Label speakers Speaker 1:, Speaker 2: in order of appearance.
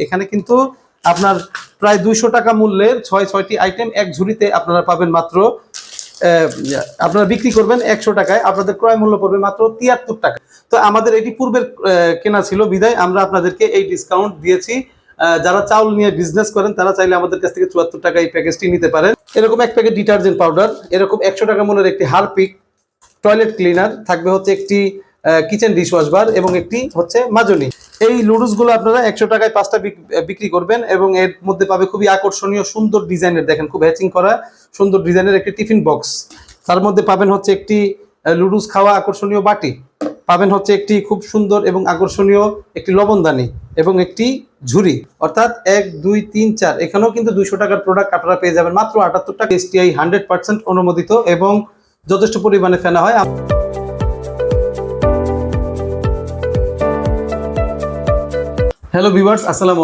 Speaker 1: এখানে কিন্তু আপনার প্রায় 200 টাকা মূল্যের 6টি আইটেম এক ঝুড়িতে আপনারা পাবেন মাত্র আপনারা বিক্রি করবেন 100 টাকায়, আপনাদের ক্রয় মূল্য পড়বে মাত্র 73 টাকা। তো আমাদের এটি পূর্বের কেনা ছিল বিদায় আমরা আপনাদেরকে এই ডিসকাউন্ট দিয়েছি। যারা চাউল নিয়ে বিজনেস করেন তারা চাইলে আমাদের কাছ থেকে 74 টাকা এই প্যাকেজটি নিতে পারেন। এরকম এক প্যাকেট ডিটারজেন্ট পাউডার, এরকম 100 টাকা মূল্যের একটি হারপিক টয়লেট ক্লিনার থাকবে, হচ্ছে একটি কিচেন ডিশওয়াশ বার এবং একটি হচ্ছে মাজনি। এই লুডুস গুলো আপনারা 100 টাকায় 5টা বিক্রি করবেন এবং এর মধ্যে পাবে খুবই আকর্ষণীয় সুন্দর ডিজাইনের, দেখেন খুব হ্যাচিং করা সুন্দর ডিজাইনের একটি টিফিন বক্স। তার মধ্যে পাবেন হচ্ছে একটি লুডুস খাওয়া আকর্ষণীয় বাটি, পাবেন হচ্ছে একটি খুব সুন্দর এবং আকর্ষণীয় একটি লবণদানি এবং একটি ঝুড়ি, অর্থাৎ 1 2 3 4 এখানেও কিন্তু 200 টাকার প্রোডাক্ট আপনারা পেয়ে যাবেন মাত্র 78 টাকা। STI 100% অনুমোদিত এবং যথেষ্ট পরিমাণে ফেনা হয়। হ্যালো ভিউয়ার্স, আসসালামু